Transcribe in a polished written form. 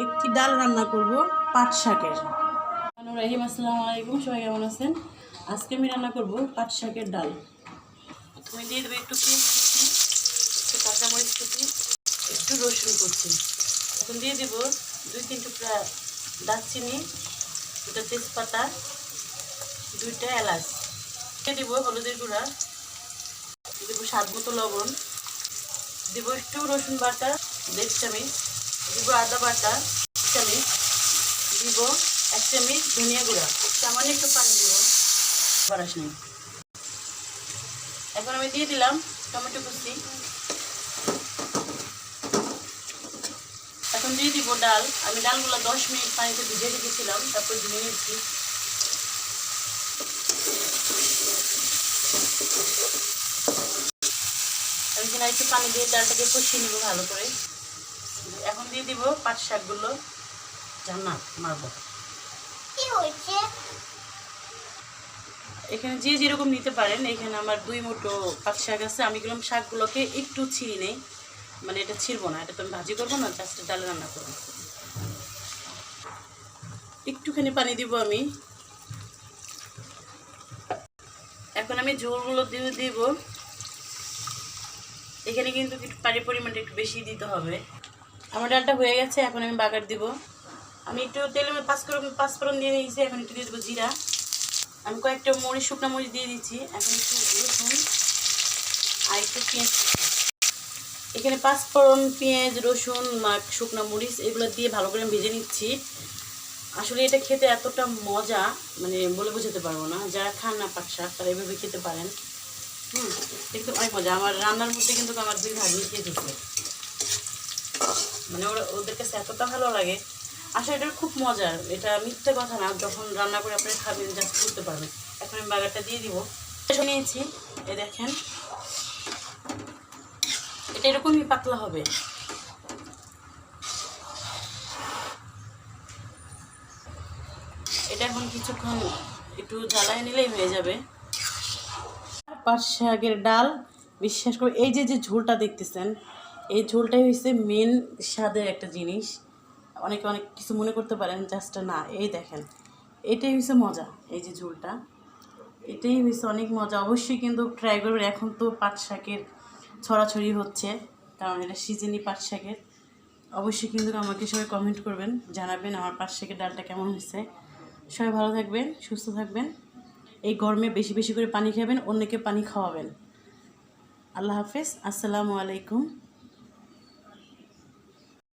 একটি ডাল রান্না করব পাট শাকের। রহিম, আসসালামু আলাইকুম, সবাই কেমন আছেন? আজকে আমি রান্না করব পাট শাকের ডাল। তুমি দিয়ে দেবে একটু পেঁয়াজ কুচি, একটু কাঁচামরিচ কুচি, একটু রসুন কুচি। এখন দিয়ে দেব 2-3 টুকরা দারচিনি, 2টা তেজপাতা, 2টা এলাচ। দিয়ে দেবো হলুদের গুঁড়া, দেবো স্বাদ মতো লবণ, দেবো একটু রসুন বাটা 1.5 চামচ, দেবো আদা বাটা 1 চামচ, দিব 1 চামচ ধনিয়া গুঁড়া, সামান্য একটু পানি দিব, বারাস নেই। এখন আমি দিয়ে দিলাম টমেটো কুচি। এখন দিয়ে দিব ডাল। আমি ডালগুলো 10 মিনিট পানিতে ভিজিয়ে রেখেছিলাম, তারপর ধুয়ে নিচ্ছি। আমি এখানে একটু পানি দিয়ে ডালটাকে কষিয়ে নেব ভালো করে। এখন দিয়ে দিব পাট শাকগুলো। জান্নাত মারব। কি হয়েছে? এখানে যে যেরকম নিতে পারেন। এখানে আমার 2 মুঠো পাট শাক আছে। আমি এগুলো শাকগুলোকে একটু ছিঁড়ি নেই, মানে এটা ছিঁড়বো না, এটা তো আমি ভাজি করবো না, জাস্ট ডালে রান্না করবো। একটুখানি পানি দিব আমি। এখন আমি ঝোলগুলো দিয়ে দিব। এখানে কিন্তু পানির পরিমাণটা একটু বেশি দিতে হবে। আমার ডালটা হয়ে গেছে, এখন আমি বাগার দিব। আমি একটু তেলে 5 ফোড়ন দিয়ে নিয়েছি। এখন একটু দিয়ে দেবো জিরা। আমি কয়েকটা মরিচ, শুকনো মরিচ দিয়ে দিচ্ছি। এখন একটু রসুন আর একটু পেঁয়াজ। এখানে 5 ফোড়ন, পেঁয়াজ, রসুন, শুকনো মরিচ এগুলো দিয়ে ভালো করে ভেজে নিচ্ছি। আসলে এটা খেতে এতটা মজা, মানে বলে বোঝাতে পারবো না। যারা খান না পাট শাক তারা এভাবে খেতে পারেন। দেখতে অনেক মজা। আমার রান্নার মধ্যে কিন্তু আমার 2 ভাগ্নি খেতেছে, মানে ওদের কাছে এতটা ভালো লাগে। আসলে এটা খুব মজার, এটা মিথ্যে কথা না। যখন রান্না করে আপনারা খাবেন জাস্ট বুঝতে পারবেন। এখন আমি বাগারটা দিয়ে দিব। নিয়েছি, এই দেখেন, এটা এরকমই পাতলা হবে। এটা এখন কিছুক্ষণ একটু জ্বালায় নিলেই হয়ে যাবে পাট শাকের ডাল। বিশ্বাস করে এই যে ঝোলটা দেখতেছেন, এই ঝোলটাই হচ্ছে মেন স্বাদের একটা জিনিস। অনেকে অনেক কিছু মনে করতে পারেন, জাস্ট না। এই দেখেন, এটাই হচ্ছে মজা। এই যে ঝোলটা, এটাই হচ্ছে অনেক মজা। অবশ্যই কিন্তু ট্রাই করবেন। এখন তো পাট শাকের ছড়াছড়ি হচ্ছে, কারণ এটা সিজনই পাট শাকের। অবশ্যই কিন্তু আমাকে সবাই কমেন্ট করবেন, জানাবেন আমার পাট শাকের ডালটা কেমন হয়েছে। সবাই ভালো থাকবেন, সুস্থ থাকবেন। এই গরমে বেশি বেশি করে পানি খাবেন, অন্যকে পানি খাওয়াবেন। আল্লাহ হাফেজ, আসসালামু আলাইকুম।